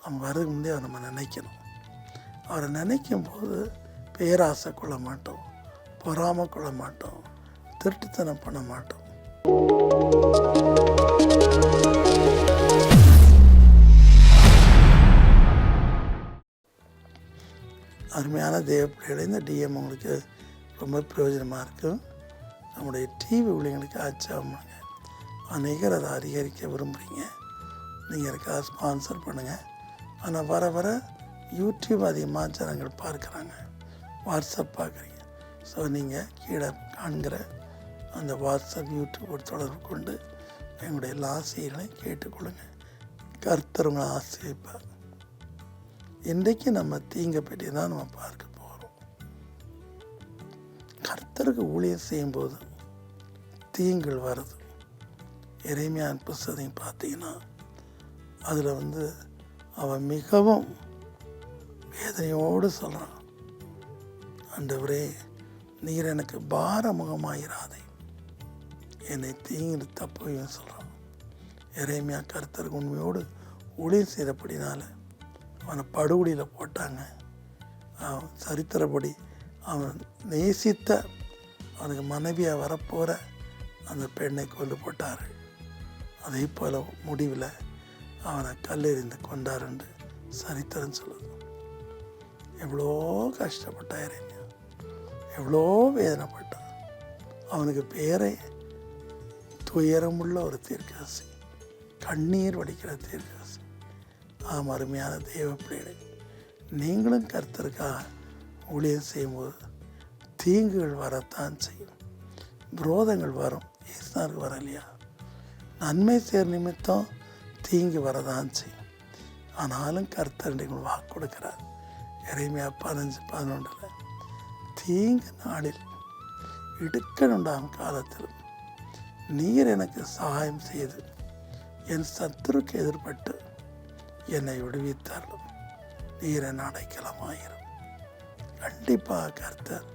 அவங்க வரதுக்கு முன்னே அவரை நம்ம நினைக்கணும். அவரை நினைக்கும் போது பேராசை கொள்ள மாட்டோம், பொறாமை கொள்ள மாட்டோம், திருட்டுத்தனம் பண்ண மாட்டோம். அருமையான தேவ பிள்ளைகளை இந்த டிஎம் உங்களுக்கு ரொம்ப பிரயோஜனமாக இருக்கும். நம்முடைய டிவி ஊழியர்களுக்கு ஆச்சாரமாங்க. அநேகர் அதை அதிகரிக்க விரும்புகிறீங்க. நீங்கள் இருக்கா ஸ்பான்சர் பண்ணுங்கள். ஆனால் வர வர யூடியூப் அதிகமாக ஜனங்கள் பார்க்குறாங்க, வாட்ஸ்அப் பார்க்குறீங்க. ஸோ நீங்கள் கீழே காண்கிற அந்த வாட்ஸ்அப் யூடியூப் தொடர்பு கொண்டு எங்களுடைய எல்லா ஆசைகளையும் கேட்டுக்கொள்ளுங்க. கர்த்தர் உங்களை ஆசீர்வதிப்பார். இன்றைக்கு நம்ம தீங்கை பற்றி தான் நம்ம பார்க்க போகிறோம். கர்த்தருக்கு ஊழியம் செய்யும்போது தீங்குகள் வருது. எரேமியா புஸ்தகம் பார்த்தீங்கன்னா அதில் அவன் மிகவும் வேதனையோடு சொல்கிறான், ஆண்டவரே நீர் எனக்கு பாரமுகமாயிராதே, என்னை தீங்கு தப்புன்னு சொல்கிறான். எரேமியா கர்த்தருக்கு உண்மையோடு ஊழியம் செய்தபடினால அவனை படுகொலியில் போட்டாங்க. அவன் சரித்திரப்படி அவன் நேசித்த அவனுக்கு மனைவியாக வரப்போகிற அந்த பெண்ணை கொண்டு போட்டார். அதே போல் முடிவில் அவனை கல்லெறிந்து கொண்டார் என்று சரித்திரம் சொல்லுது. எவ்வளோ கஷ்டப்பட்டா எரேமியா, எவ்வளோ வேதனைப்பட்டான். அவனுக்கு பேரே துயரமுள்ள ஒரு தீர்க்கதரிசி, கண்ணீர் வடிக்கிற தீர்க்கதரிசி. அருமையான தேவ பிள்ளைகளை, நீங்களும் கர்த்தருக்காக ஊழியம் செய்யும்போது தீங்குகள் வரத்தான் செய்யும், விரோதங்கள் வரும். ஈஸ்வருக்கு வர இல்லையா? நன்மை சேர் நிமித்தம் தீங்கு வரதான் செய்யும். ஆனாலும் கர்த்தர் நீங்கள் வாக்கு கொடுக்கிறார். எரேமியா 15:11 தீங்கு நாளில் இடுக்கணுண்டாகும் காலத்தில் நீர் எனக்கு சகாயம் செய்து என் சத்துருக்கு எதிர்பட்டு என்னை விடுவித்தாலும் நீர் என் அடைக்கலமாயிரும். கண்டிப்பாக கர்த்தர்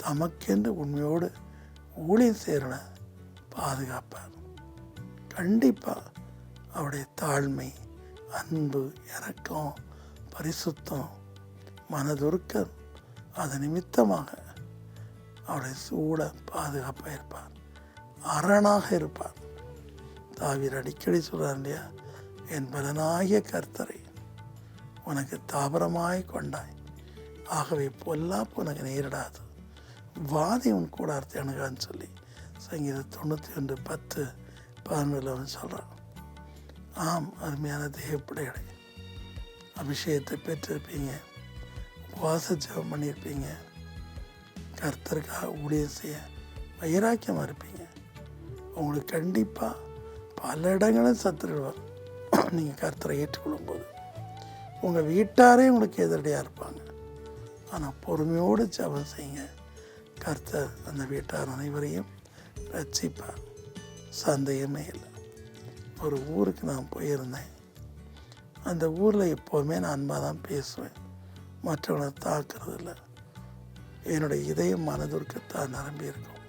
தமக்கென்று உண்மையோடு ஊழியம் செய்கிறன பாதுகாப்பார். கண்டிப்பாக அவருடைய தாழ்மை, அன்பு, இரக்கம், பரிசுத்தம், மனதுருக்கம் அது நிமித்தமாக அவருடைய சூழ பாதுகாப்பாக இருப்பார், அரணாக இருப்பார். தாவீது அடிக்கடி சொல்கிறார் இல்லையா, என் பலனாகிய கர்த்தரை உனக்கு தாபரமாய் கொண்டாய், ஆகவே பொல்லாப்பு உனக்கு நேரிடாது, வாதி உன் கூடாரத்தை அணுகான்னு சொல்லி சங்கீதம் 91:10-11 அவன் சொல்கிறான். ஆம், அருமையான தேவப்பிள்ளைகளை, அபிஷேகத்தை பெற்றிருப்பீங்க, உபவாச ஜெபம் பண்ணியிருப்பீங்க, கர்த்தருக்காக ஊழியம் செய்ய வைராக்கியமாக இருப்பீங்க. உங்களுக்கு கண்டிப்பாக பல இடங்களும் சத்துருகள் வரும். நீங்கள் கர்த்தரை ஏற்றுக்கொள்ளும்போது உங்கள் வீட்டாரே உங்களுக்கு எதிரடியாக இருப்பாங்க. ஆனால் பொறுமையோடு ஜெபம் செய்யுங்க, கர்த்தர் அந்த வீட்டார் அனைவரையும் ரட்சிப்பார். சந்தேகமே இல்லை. ஒரு ஊருக்கு நான் போயிருந்தேன். அந்த ஊரில் எப்போவுமே நான் அன்பாக தான் பேசுவேன், மற்றவங்களை தாக்குறது இல்லை. என்னுடைய இதயம் மனதுருக்கத்தான் நிரம்பி இருக்கும்.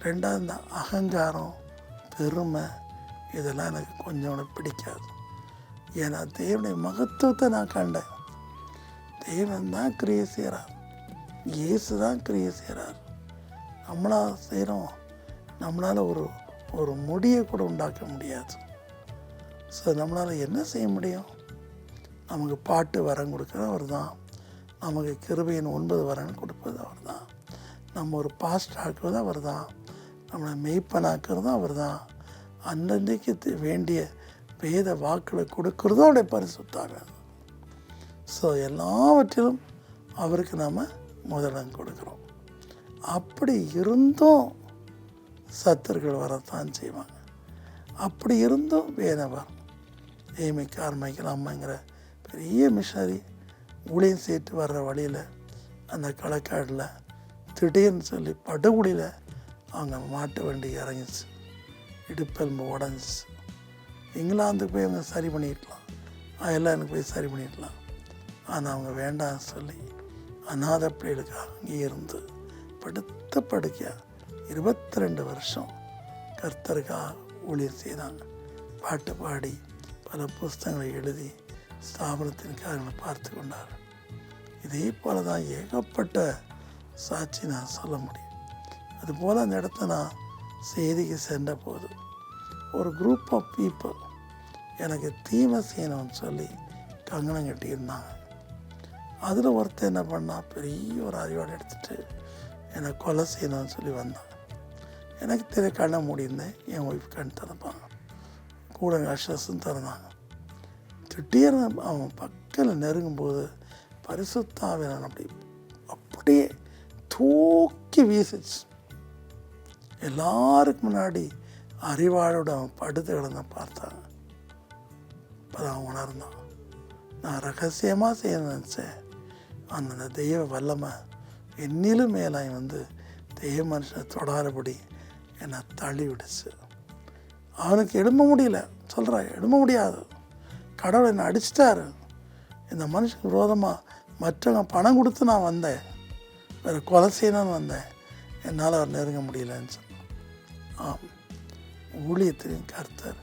ரெண்டாவது, இந்த அகங்காரம், பெருமை, இதெல்லாம் எனக்கு கொஞ்சம் பிடிக்காது. ஏன்னா தேவனுடைய மகத்துவத்தை நான் கண்டேன். தேவன் தான் கிரியை செய்கிறார், இயேசு தான் கிரியை செய்கிறார். நம்மளா செய்கிறோம், நம்மளால் ஒரு முடியை கூட உண்டாக்க முடியாது. ஸோ நம்மளால் என்ன செய்ய முடியும்? நமக்கு பாட்டு வரம் கொடுக்குறது அவர் தான், நமக்கு கிருபையின் 9 வரன்னு கொடுப்பது அவர் தான், நம்ம ஒரு பாஸ்ட் ஆக்குறது அவர் தான், நம்மளை மெய்ப்பனாக்குறதும் அவர் தான், அன்னன்றைக்கு வேண்டிய வேத வாக்களை கொடுக்குறதும் அவருடைய பரிசுத்தாங்க. ஸோ எல்லாவற்றிலும் அவருக்கு நாம் முதலிடம் கொடுக்குறோம். அப்படி இருந்தும் சத்துருக்கள் வரத்தான் செய்வாங்க. அப்படி இருந்தும் வேதம் வரும். ஏமிக்கார் மைக்கேல் அம்மாங்கிற பெரிய மிஷனரி ஊழியம் செய்து வர்ற வழியில் அந்த களக்காடில் திடீர்னு சொல்லி படுகுடியில் அவங்க மாட்டு வண்டி இறங்கிச்சு, இடுப்பெலும்பு உடஞ்சிச்சு. இங்கிலாந்துக்கு போய் அவங்க சரி பண்ணிடலாம், அயர்லாந்துக்கு போய் சரி பண்ணிடலாம். ஆனால் அவங்க வேண்டாம்னு சொல்லி அநாத பிள்ளைகளுக்காக அங்கே இருந்து படுத்த படுக்கையாக 22 வருஷம் கர்த்தருக்காக ஊழியம் செய்தாங்க. பாட்டு பாடி பல புஸ்தகங்களை எழுதி ஸ்தாபனத்தின் காரணம் பார்த்து கொண்டார். இதே போல தான் ஏகப்பட்ட சாட்சி நான் சொல்ல முடியும். அதுபோல் அந்த இடத்த நான் செய்திக்கு சென்ற போது ஒரு குரூப் ஆஃப் பீப்புள் எனக்கு தீமை செய்யணும்னு சொல்லி கங்கணம் கட்டியிருந்தாங்க. அதில் ஒருத்தர் என்ன பண்ணால் பெரிய ஒரு அறிவாடை எடுத்துகிட்டு என்னை கொலை செய்யணும்னு சொல்லி வந்தான். எனக்கு தெரிய கண்ணை மூடியிருந்தேன், என் ஒய்ஃப் கண் திறப்பாங்க, கூட அஷஸும் திறந்தாங்க. திடீர்னு அவன் பக்கத்தில் நெருங்கும்போது பரிசுத்தாவே நான் அப்படியே தூக்கி வீசிச்சு. எல்லாருக்கும் முன்னாடி அறிவாளோட அவன் படுத்து கிடந்த பார்த்தாங்க. இப்போ தான் உணர்ந்தான், நான் ரகசியமாக செய்ய நினச்சேன். அந்த தெய்வ வல்லமை என்னிலும் மேலாய் தெய்வ மனுஷனை தொடாதபடி என்னை தள்ளி விடுச்சு. அவனுக்கு எழும்ப முடியல, சொல்கிறான், எழும்ப முடியாது, கடவுளை என்னை அடிச்சிட்டாரு. இந்த மனுஷனுக்கு விரோதமாக மற்றவங்க பணம் கொடுத்து நான் வந்தேன், வேறு கொலை செய்யணும்னு வந்தேன், என்னால் அவர் நெருங்க முடியலன்னு சொன்னான். ஆம், ஊழியத்தின் கர்த்தர்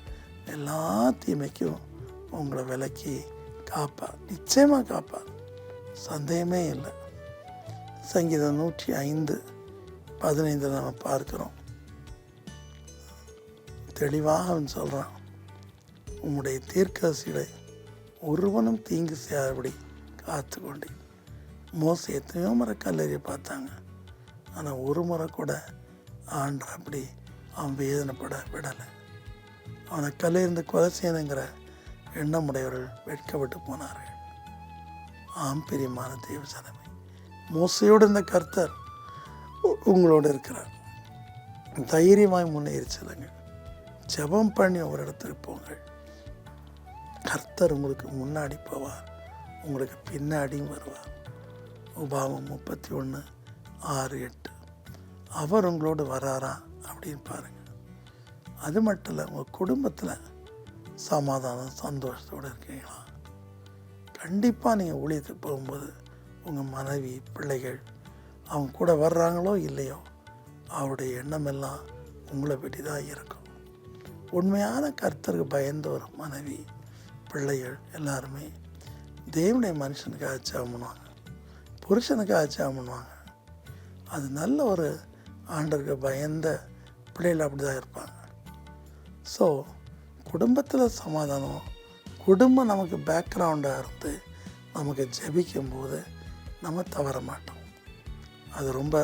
எல்லா தீமைக்கும் உங்களை விலக்கி காப்பார், நிச்சயமாக காப்பார், சந்தேகமே இல்லை. சங்கீதம் 105:15 நம்ம பார்க்குறோம். தெளிவாக அவன் சொல்கிறான், உம்முடைய தீர்க்கதரிசிகளை ஒருவனும் தீங்கு செய்யாதபடி காத்து கொண்டேன். மோசே எத்தனையோ முறை கல்லறிய பார்த்தாங்க, ஆனால் ஒரு முறை கூட ஆண்டர் அப்படி அவன் வேதனைப்பட விடலை. அவனை கல்லறிந்து கொலை செய்யணுங்கிற எண்ணமுடையவர்கள் வெட்கப்பட்டு போனார்கள். ஆம் பிரியமான தேவ ஜனமே, மோசையோடு இந்த கர்த்தர் உங்களோடு இருக்கிறார். தைரியமாய் முன்னேறி செல்லுங்கள், ஜெபம் பண்ணி ஒரு இடத்துக்கு போங்கள். கர்த்தர் உங்களுக்கு முன்னாடி போவார், உங்களுக்கு பின்னாடியும் வருவார். உபாகமம் 31:6-8. அவர் உங்களோடு வராரா அப்படின்னு பாருங்கள். அது மட்டும் இல்லை, உங்கள் குடும்பத்தில் சமாதானம் சந்தோஷத்தோடு இருக்கீங்களா? கண்டிப்பாக நீங்கள் ஊழியத்துக்கு போகும்போது உங்கள் மனைவி பிள்ளைகள் அவங்க கூட வர்றாங்களோ இல்லையோ, அவருடைய எண்ணமெல்லாம் உங்களை பற்றி தான் இருக்கும். உண்மையான கர்த்தருக்கு பயந்த ஒரு மனைவி பிள்ளைகள் எல்லாருமே தேவனுடைய மனுஷனுக்காக ஜெபம் பண்ணுவாங்க, புருஷனுக்காக ஜெபம் பண்ணுவாங்க. அது நல்ல ஒரு ஆண்டருக்கு பயந்த பிள்ளைகள் அப்படி தான் இருப்பாங்க. ஸோ குடும்பத்தில் சமாதானம், குடும்பம் நமக்கு பேக்ரவுண்டாக இருந்து நமக்கு ஜெபிக்கும்போது நம்ம தவற மாட்டோம். அது ரொம்ப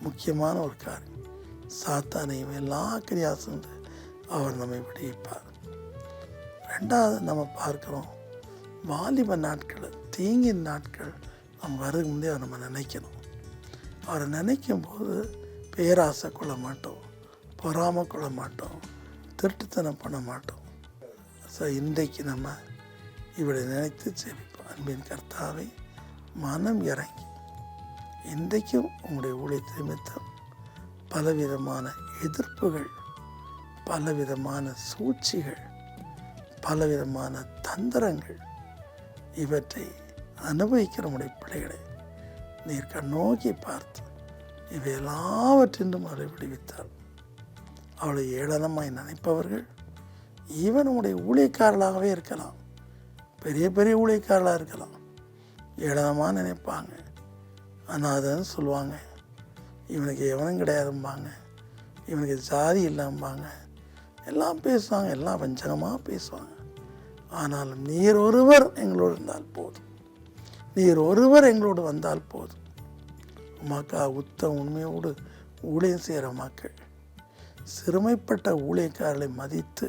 முக்கியமான ஒரு காரியம். சாத்தானையும் எல்லா கிரியாசம் அவர் நம்மை விடுவிப்பார். ரெண்டாவது நம்ம பார்க்குறோம், வாலிப நாட்கள், தீங்கின் நாட்கள் நம்ம வரதுக்கு முந்தைய அவர் நம்ம நினைக்கணும். அவரை நினைக்கும் போது பேராசை கொள்ள மாட்டோம், பொறாமை கொள்ள மாட்டோம், திருட்டுத்தனம் பண்ண மாட்டோம். ஸோ இன்றைக்கு நம்ம இவரை நினைத்து ஜெபிப்போம். அன்பின் கர்த்தாவை மனம் இறங்கி இன்றைக்கும் உங்களுடைய ஊழியத்தை நிமித்தம் பலவிதமான எதிர்ப்புகள், பலவிதமான சூழ்ச்சிகள், பலவிதமான தந்திரங்கள், இவற்றை அனுபவிக்கிற உடைய பிள்ளைகளை நீர் கண்ணோக்கி பார்த்து இவை எல்லாவற்றின்றும் அவளை விடுவித்தார். அவளை ஏளனமாய் நினைப்பவர்கள் ஈவன் உடைய ஊழியக்காரர்களாகவே இருக்கலாம், பெரிய பெரிய ஊழியக்காரர்களாக இருக்கலாம், ஏளனமாக நினைப்பாங்க, அனாதைன்னு சொல்லுவாங்க, இவனுக்கு எவனும் கிடையாதும்பாங்க, இவனுக்கு ஜாதி இல்லாம்பாங்க, எல்லாம் பேசுவாங்க, எல்லாம் வஞ்சகமாக பேசுவாங்க. ஆனாலும் நீர் ஒருவர் எங்களோடு இருந்தால் போதும், நீர் ஒருவர் எங்களோடு வந்தால் போதும். உமாக்கா உத்தம் உண்மையோடு ஊழியம் செய்கிற மக்கள், சிறுமைப்பட்ட ஊழியக்காரர்களை மதித்து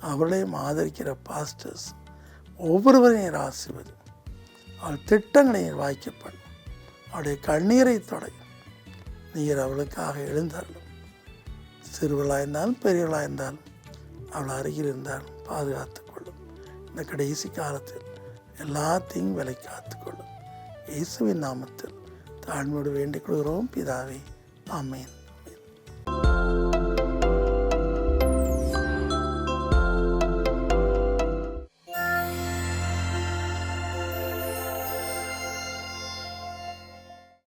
அவர்களையும் ஆதரிக்கிற பாஸ்டர்ஸ் ஒவ்வொருவரையும் ஆசிர்வது. அவள் திட்டங்களை வாய்க்கப்படும், அவருடைய கண்ணீரை தொடையும். நீர் அவளுக்காக எழுந்தாலும், சிறுவளாக இருந்தாலும் பெரியவளாக இருந்தாலும் அவள் அருகில் இருந்தாலும் பாதுகாத்து கொள்ளும். இந்த கடைசி காலத்தில் எல்லாத்தையும் விலை காத்துக்கொள்ளும். இயேசுவின் நாமத்தில் தாழ்மையோடு வேண்டிக் கொள்கிறோம் பிதாவே, ஆமென்.